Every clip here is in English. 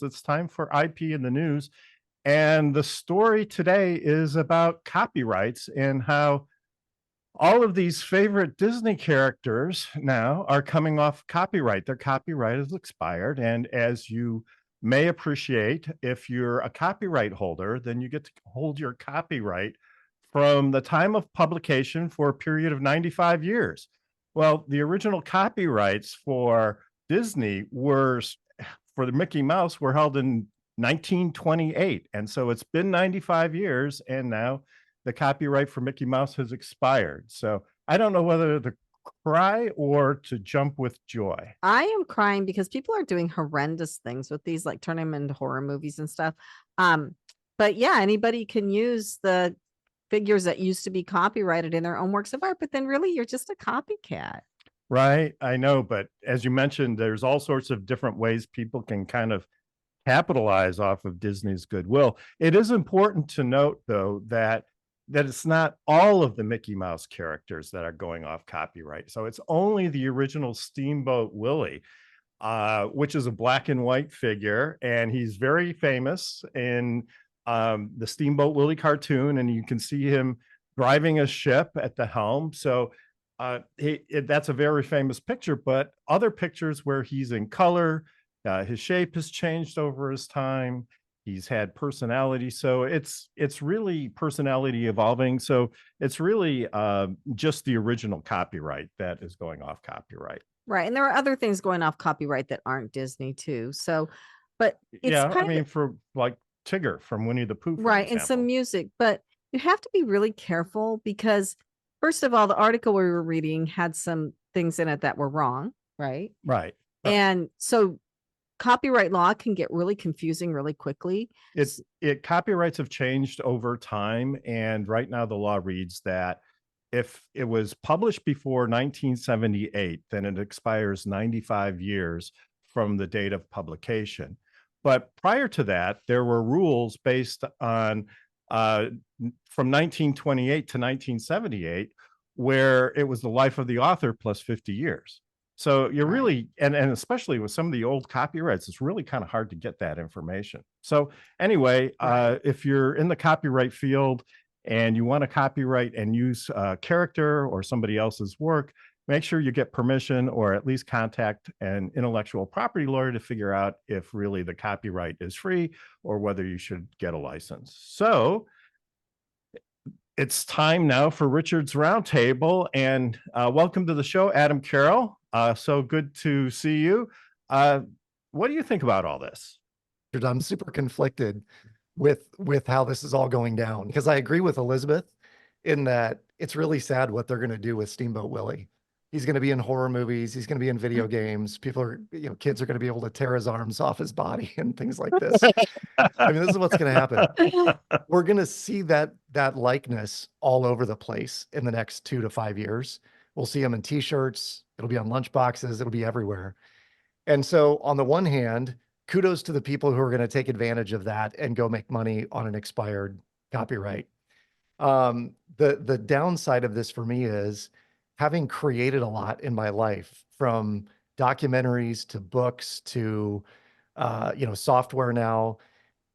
It's time for IP in the news. And the story today is about copyrights and how all of these favorite Disney characters now are coming off copyright. Their copyright is expired. And as you may appreciate, if you're a copyright holder, then you get to hold your copyright from the time of publication for a period of 95 years. Well, the original copyrights for Disney were for the Mickey Mouse were held in 1928. And so it's been 95 years, and now the copyright for Mickey Mouse has expired. So I don't know whether to cry or to jump with joy. I am crying because people are doing horrendous things with these, like turning them into horror movies and stuff. But yeah, anybody can use the figures that used to be copyrighted in their own works of art, but then really you're just a copycat. Right. I know. But as you mentioned, there's all sorts of different ways people can kind of capitalize off of Disney's goodwill. It is important to note, though, that it's not all of the Mickey Mouse characters that are going off copyright. So it's only the original Steamboat Willie, which is a black and white figure, and he's very famous in the Steamboat Willie cartoon, and you can see him driving a ship at the helm. So that's a very famous picture, but other pictures where he's in color, his shape has changed over his time. He's had personality. So it's really personality evolving. So it's really just the original copyright that is going off copyright. Right. And there are other things going off copyright that aren't Disney too. So, but it's yeah, kind I mean, for like Tigger from Winnie the Pooh, right. And some music, but you have to be really careful because first of all, the article we were reading had some things in it that were wrong. Right. Right. And so copyright law can get really confusing really quickly. Copyrights have changed over time. And right now the law reads that if it was published before 1978, then it expires 95 years from the date of publication. But prior to that, there were rules based on from 1928 to 1978, where it was the life of the author plus 50 years. So you're really, and especially with some of the old copyrights, it's really kind of hard to get that information. So anyway, if you're in the copyright field and you want to copyright and use a character or somebody else's work, make sure you get permission or at least contact an intellectual property lawyer to figure out if really the copyright is free or whether you should get a license. So it's time now for Richard's Roundtable, and welcome to the show, Adam Carroll. So good to see you. What do you think about all this? I'm super conflicted with how this is all going down, because I agree with Elizabeth in that it's really sad what they're going to do with Steamboat Willie. He's going to be in horror movies. He's going to be in video games. People are, kids are going to be able to tear his arms off his body and things like this. I mean, this is what's going to happen. We're going to see that likeness all over the place in the next 2 to 5 years. We'll see him in t-shirts. It'll be on lunchboxes. It'll be everywhere. And so on the one hand, kudos to the people who are going to take advantage of that and go make money on an expired copyright. The downside of this for me is, having created a lot in my life, from documentaries to books to, software now,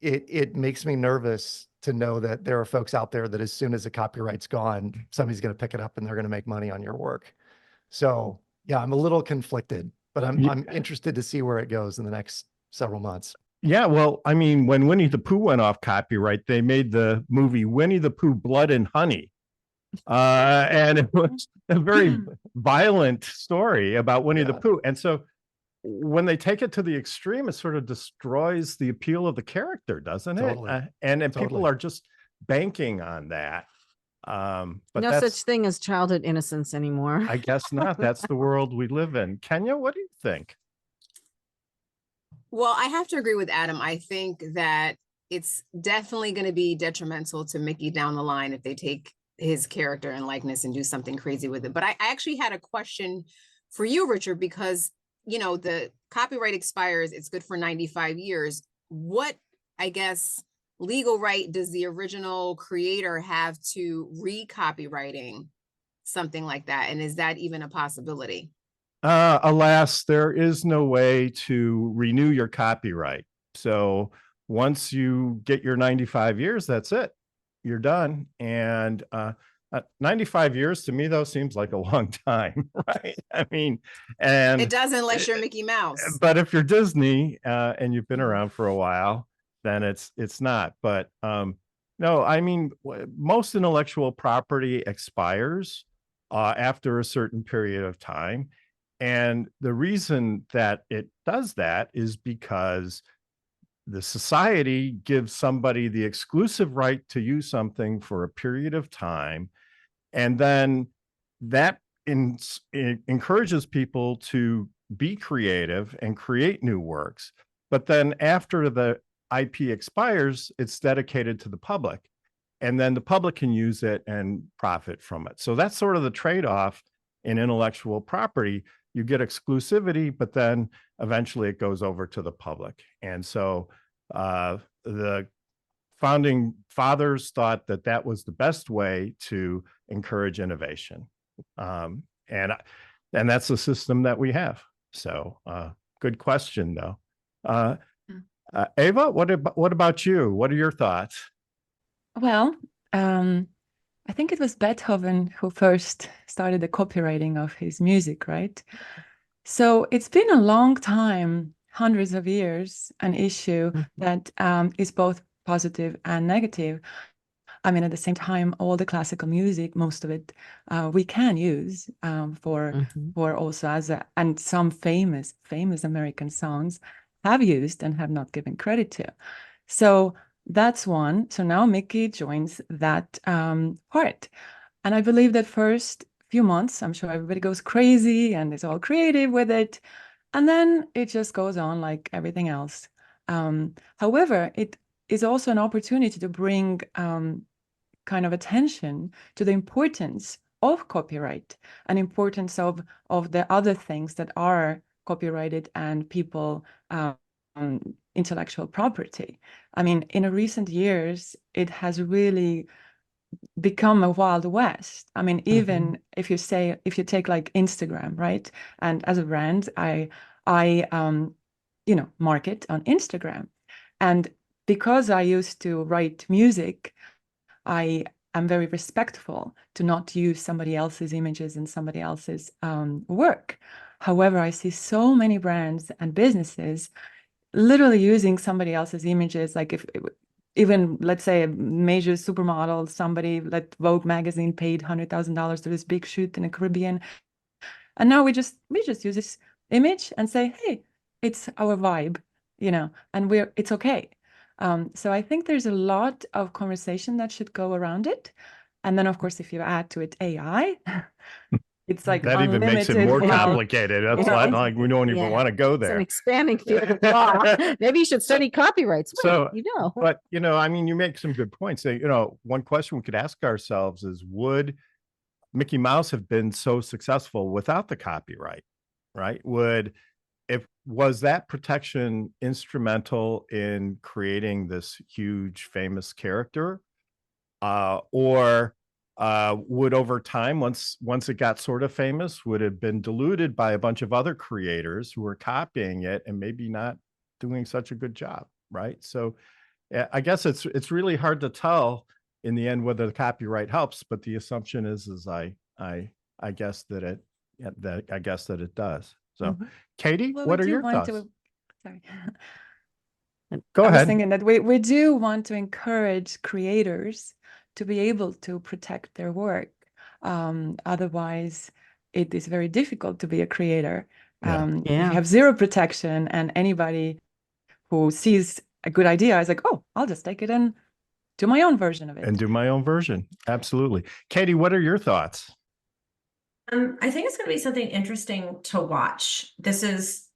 it makes me nervous to know that there are folks out there that as soon as the copyright's gone, somebody's going to pick it up and they're going to make money on your work. So yeah, I'm a little conflicted, but I'm interested to see where it goes in the next several months. Yeah, well, I mean, when Winnie the Pooh went off copyright, they made the movie Winnie the Pooh Blood and Honey. And it was a very violent story about Winnie the Pooh. And so when they take it to the extreme, it sort of destroys the appeal of the character, doesn't it? And people are just banking on that. But no such thing as childhood innocence anymore. I guess not. That's the world we live in. Kenya, what do you think? Well, I have to agree with Adam. I think that it's definitely going to be detrimental to Mickey down the line if they take his character and likeness and do something crazy with it. But I actually had a question for you, Richard, because, the copyright expires, it's good for 95 years. What, I guess, legal right does the original creator have to re-copywriting something like that? And is that even a possibility? Alas, there is no way to renew your copyright. So once you get your 95 years, that's it. You're done. And 95 years to me, though, seems like a long time, right? I mean, and It does unless you're Mickey Mouse. but if you're Disney and you've been around for a while, then it's not. But no, I mean, most intellectual property expires after a certain period of time. And the reason that it does that is because the society gives somebody the exclusive right to use something for a period of time. And then that it encourages people to be creative and create new works. But then after the IP expires, it's dedicated to the public. And then the public can use it and profit from it. So that's sort of the trade-off in intellectual property. You get exclusivity, but then eventually it goes over to the public. And so the founding fathers thought that that was the best way to encourage innovation. And that's the system that we have. So good question, though. Eva, what about you? What are your thoughts? Well, I think it was Beethoven who first started the copywriting of his music, right? So it's been a long time, hundreds of years, an issue that is both positive and negative. I mean, at the same time, all the classical music, most of it, we can use for also and some famous American songs have used and have not given credit to. So that's one. So now Mickey joins that part. And I believe that first few months, I'm sure everybody goes crazy and is all creative with it. And then it just goes on like everything else. However, it is also an opportunity to bring kind of attention to the importance of copyright and importance of the other things that are copyrighted and people intellectual property. I mean, in recent years, it has really become a wild west. I mean, even if you take like Instagram, right? And as a brand, I market on Instagram. And because I used to write music, I am very respectful to not use somebody else's images and somebody else's work. However, I see so many brands and businesses literally using somebody else's images, like if even, let's say, a major supermodel, somebody like Vogue magazine paid $100,000 to this big shoot in the Caribbean. And now we just use this image and say, hey, it's our vibe, and it's okay. So I think there's a lot of conversation that should go around it. And then, of course, if you add to it AI, it's like that even makes it more complicated. That's like we don't even want to go there. It's an expanding field of law. Maybe you should study copyrights. So, but I mean, you make some good points. One question we could ask ourselves is, would Mickey Mouse have been so successful without the copyright, right? Was that protection instrumental in creating this huge famous character? Or would over time, once it got sort of famous, would have been diluted by a bunch of other creators who were copying it and maybe not doing such a good job, right? So I guess it's really hard to tell in the end whether the copyright helps, but the assumption is I guess that it does. So Katie, what are your thoughts? Sorry. Go ahead. I was thinking that we do want to encourage creators to be able to protect their work. Otherwise, it is very difficult to be a creator. If you have zero protection and anybody who sees a good idea is like, oh, I'll just take it and do my own version of it. And do my own version. Absolutely. Katie, what are your thoughts? I think it's going to be something interesting to watch.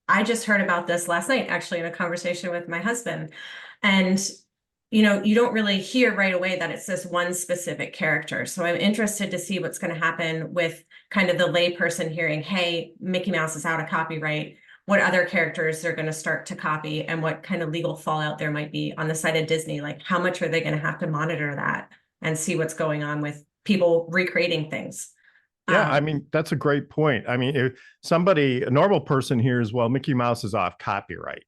I just heard about this last night, actually, in a conversation with my husband. And, you don't really hear right away that it's this one specific character. So I'm interested to see what's going to happen with kind of the layperson hearing, hey, Mickey Mouse is out of copyright. What other characters they're going to start to copy and what kind of legal fallout there might be on the side of Disney. Like, how much are they going to have to monitor that and see what's going on with people recreating things? Yeah, I mean, that's a great point. I mean, if a normal person hears, well, Mickey Mouse is off copyright,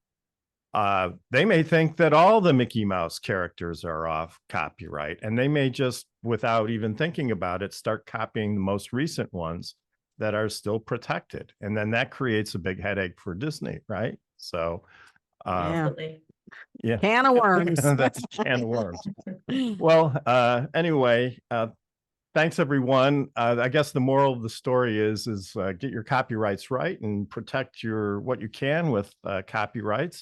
they may think that all the Mickey Mouse characters are off copyright, and they may just, without even thinking about it, start copying the most recent ones that are still protected. And then that creates a big headache for Disney, right? So, Yeah. Absolutely. yeah. Can of worms. That's a can of worms. Well, anyway, thanks everyone. I guess the moral of the story is get your copyrights right and protect what you can with copyrights.